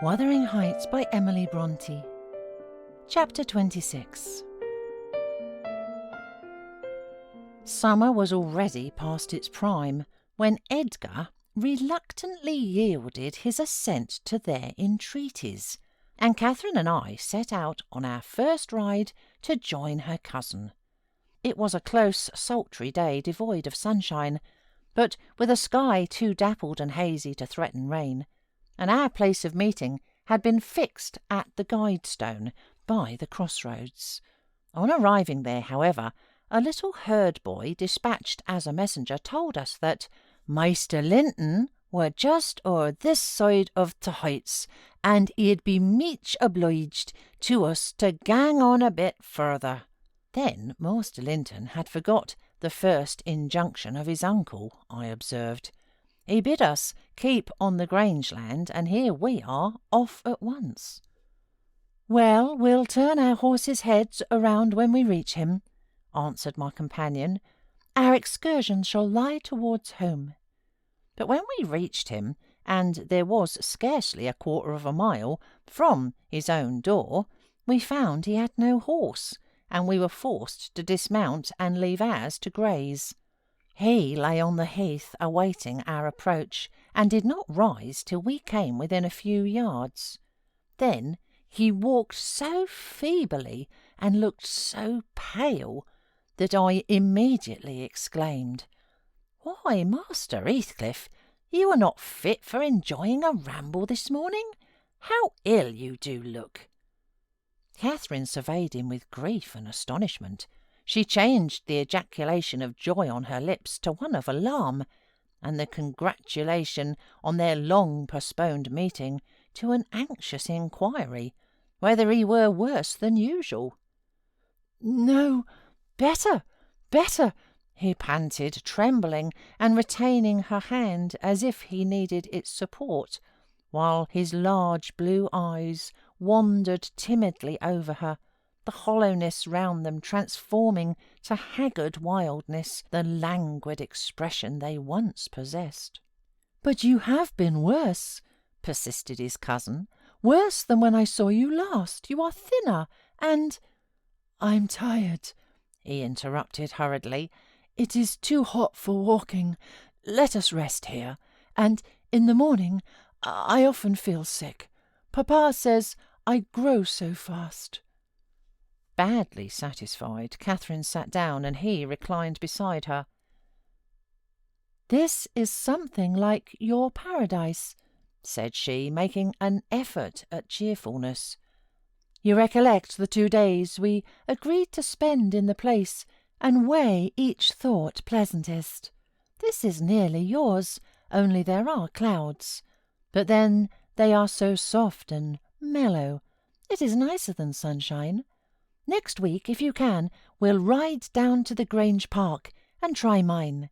Wuthering Heights by Emily Bronte. Chapter 26. Summer was already past its prime when Edgar reluctantly yielded his assent to their entreaties, and Catherine and I set out on our first ride to join her cousin. It was a close, sultry day devoid of sunshine, but with a sky too dappled and hazy to threaten rain, and our place of meeting had been fixed at the Guidestone by the crossroads. On arriving there, however, a little herd boy dispatched as a messenger told us that Maister Linton were just o'er this side of t' heights, and he'd be meech obliged to us to gang on a bit further. Then Master Linton had forgot the first injunction of his uncle, I observed. He bid us keep on the Grangeland, and here we are, off at once. "Well, we'll turn our horses' heads around when we reach him," answered my companion. "Our excursion shall lie towards home." But when we reached him, and there was scarcely a quarter of a mile from his own door, we found he had no horse, and we were forced to dismount and leave ours to graze. He lay on the heath awaiting our approach, and did not rise till we came within a few yards. Then he walked so feebly and looked so pale that I immediately exclaimed, "Why, Master Heathcliff, you are not fit for enjoying a ramble this morning. How ill you do look!" Catherine surveyed him with grief and astonishment. She changed the ejaculation of joy on her lips to one of alarm, and the congratulation on their long-postponed meeting to an anxious inquiry whether he were worse than usual. "No, better, better," he panted, trembling and retaining her hand as if he needed its support, while his large blue eyes wandered timidly over her, the hollowness round them transforming to haggard wildness the languid expression they once possessed. "But you have been worse," persisted his cousin. "Worse than when I saw you last. You are thinner, and—" "I'm tired," he interrupted hurriedly. "It is too hot for walking. Let us rest here. And in the morning I often feel sick. Papa says I grow so fast." Badly satisfied, Catherine sat down, and he reclined beside her. "This is something like your paradise," said she, making an effort at cheerfulness. "You recollect the 2 days we agreed to spend in the place, and weigh each thought pleasantest. This is nearly yours, only there are clouds. But then they are so soft and mellow. It is nicer than sunshine. Next week, if you can, we'll ride down to the Grange Park and try mine."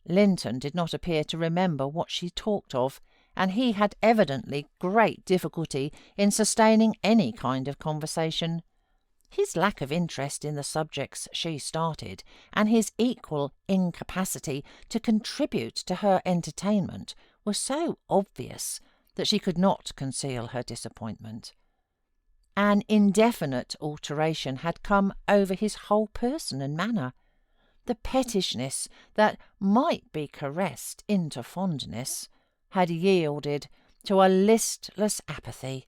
Linton did not appear to remember what she talked of, and he had evidently great difficulty in sustaining any kind of conversation. His lack of interest in the subjects she started, and his equal incapacity to contribute to her entertainment, were so obvious that she could not conceal her disappointment. An indefinite alteration had come over his whole person and manner. The pettishness that might be caressed into fondness had yielded to a listless apathy.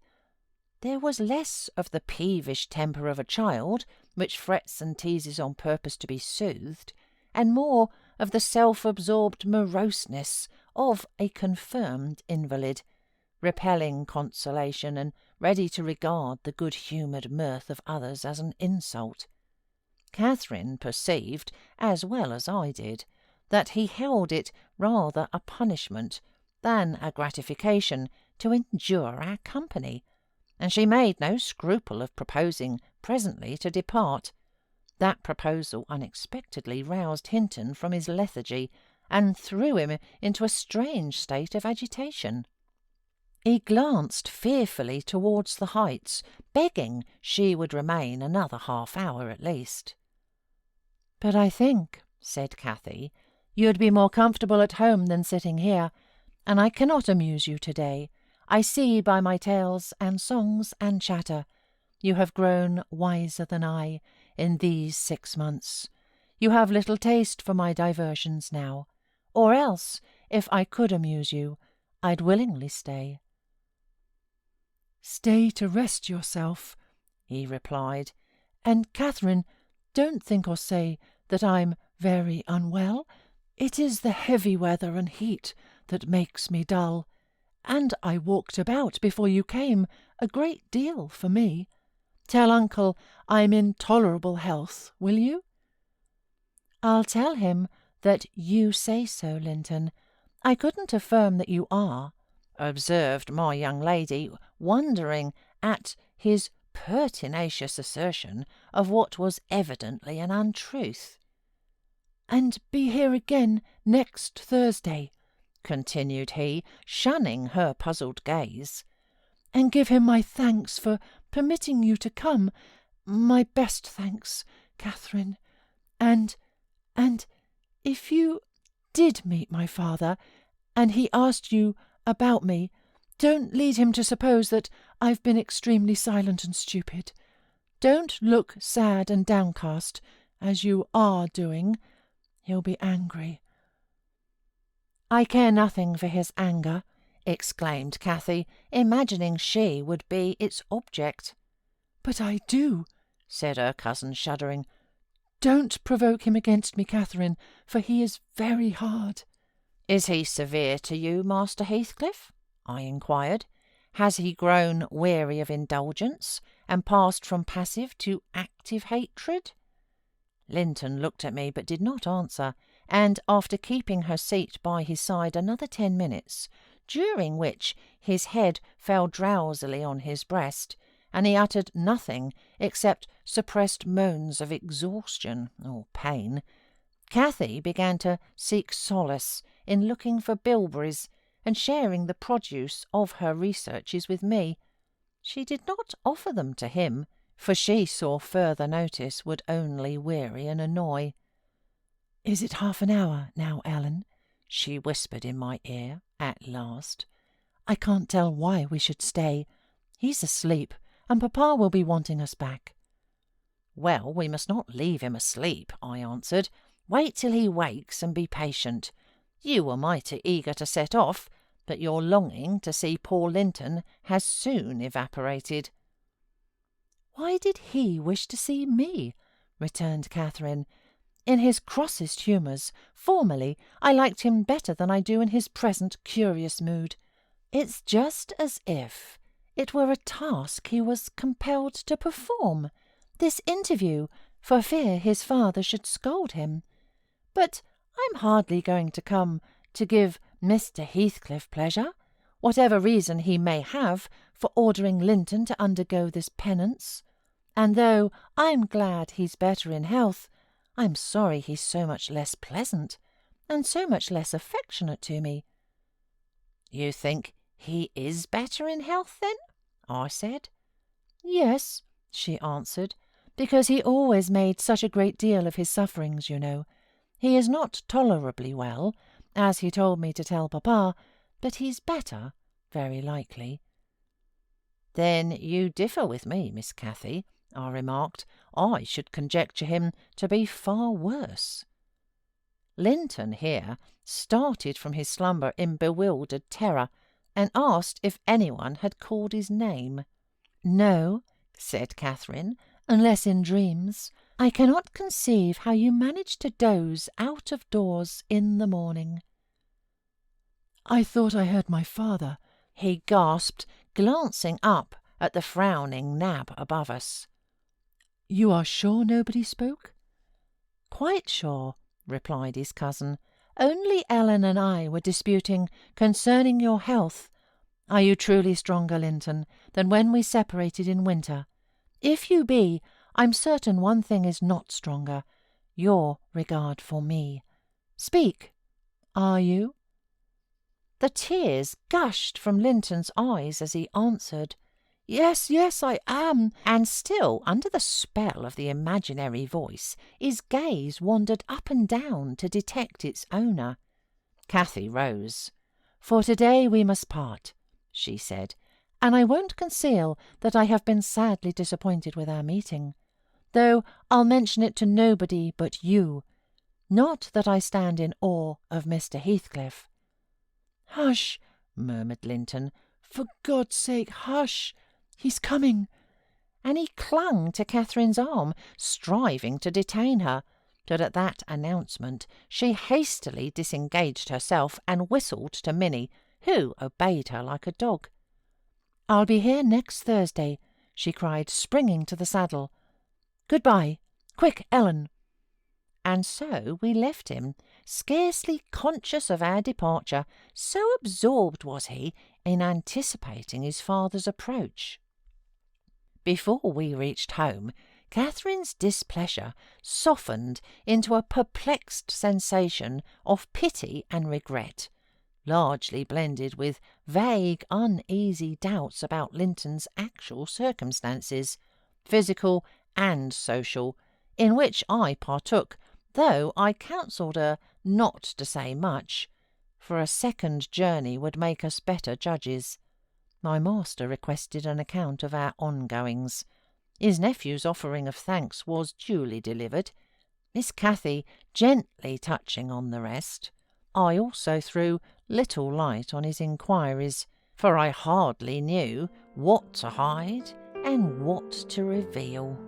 There was less of the peevish temper of a child, which frets and teases on purpose to be soothed, and more of the self-absorbed moroseness of a confirmed invalid, repelling consolation and ready to regard the good-humoured mirth of others as an insult. Catherine perceived, as well as I did, that he held it rather a punishment than a gratification to endure our company, and she made no scruple of proposing presently to depart. That proposal unexpectedly roused Hinton from his lethargy, and threw him into a strange state of agitation. He glanced fearfully towards the heights, begging she would remain another half-hour at least. "But I think," said Cathy, "you'd be more comfortable at home than sitting here, and I cannot amuse you to-day. I see by my tales and songs and chatter, you have grown wiser than I in these 6 months. You have little taste for my diversions now, or else, if I could amuse you, I'd willingly stay." "Stay to rest yourself," he replied. "And, Catherine, don't think or say that I'm very unwell. It is the heavy weather and heat that makes me dull, and I walked about before you came a great deal for me. Tell uncle I'm in tolerable health, will you?" "I'll tell him that you say so, Linton. I couldn't affirm that you are," observed my young lady, wondering at his pertinacious assertion of what was evidently an untruth. "And be here again next Thursday," continued he, shunning her puzzled gaze, "and give him my thanks for permitting you to come, my best thanks, Catherine. And if you did meet my father, and he asked you about me, don't lead him to suppose that I've been extremely silent and stupid. Don't look sad and downcast, as you are doing. He'll be angry." "I care nothing for his anger," exclaimed Cathy, imagining she would be its object. "But I do," said her cousin, shuddering. "Don't provoke him against me, Catherine, for he is very hard." "Is he severe to you, Master Heathcliff?" I inquired. "Has he grown weary of indulgence, and passed from passive to active hatred?" Linton looked at me, but did not answer, and after keeping her seat by his side another 10 minutes, during which his head fell drowsily on his breast, and he uttered nothing except suppressed moans of exhaustion or pain, Cathy began to seek solace in looking for bilberries and sharing the produce of her researches with me. She did not offer them to him, for she saw further notice would only weary and annoy. "Is it half an hour now, Ellen?" she whispered in my ear at last. "I can't tell why we should stay. He's asleep, and Papa will be wanting us back." "Well, we must not leave him asleep," I answered. "Wait till he wakes and be patient. You were mighty eager to set off, but your longing to see poor Linton has soon evaporated." "Why did he wish to see me?" returned Catherine. "In his crossest humours, formerly, I liked him better than I do in his present curious mood. It's just as if it were a task he was compelled to perform, this interview, for fear his father should scold him. But I'm hardly going to come to give Mr. Heathcliff pleasure, whatever reason he may have for ordering Linton to undergo this penance. And though I'm glad he's better in health, I'm sorry he's so much less pleasant, and so much less affectionate to me." "You think he is better in health, then?" I said. "Yes," she answered, "because he always made such a great deal of his sufferings, you know. He is not tolerably well, as he told me to tell Papa, but he's better, very likely." "Then you differ with me, Miss Cathy," I remarked. "I should conjecture him to be far worse." Linton here started from his slumber in bewildered terror, and asked if anyone had called his name. "No," said Catherine, "unless in dreams. I cannot conceive how you manage to doze out of doors in the morning." "I thought I heard my father," he gasped, glancing up at the frowning Nab above us. "You are sure nobody spoke?" "Quite sure," replied his cousin. "Only Ellen and I were disputing concerning your health. Are you truly stronger, Linton, than when we separated in winter? If you be, I'm certain one thing is not stronger, your regard for me. Speak, are you?" The tears gushed from Linton's eyes as he answered, "Yes, yes, I am," and still under the spell of the imaginary voice, his gaze wandered up and down to detect its owner. Cathy rose. "For to-day we must part," she said, "and I won't conceal that I have been sadly disappointed with our meeting, though I'll mention it to nobody but you. Not that I stand in awe of Mr. Heathcliff." "Hush!" murmured Linton. "For God's sake, hush! He's coming!" And he clung to Catherine's arm, striving to detain her. But at that announcement she hastily disengaged herself and whistled to Minnie, who obeyed her like a dog. "I'll be here next Thursday," she cried, springing to the saddle. "Good-bye. Quick, Ellen." And so we left him, scarcely conscious of our departure, so absorbed was he in anticipating his father's approach. Before we reached home, Catherine's displeasure softened into a perplexed sensation of pity and regret, largely blended with vague, uneasy doubts about Linton's actual circumstances, physical and social, in which I partook, though I counselled her not to say much, for a second journey would make us better judges. My master requested an account of our ongoings. His nephew's offering of thanks was duly delivered, Miss Cathy gently touching on the rest. I also threw little light on his inquiries, for I hardly knew what to hide and what to reveal.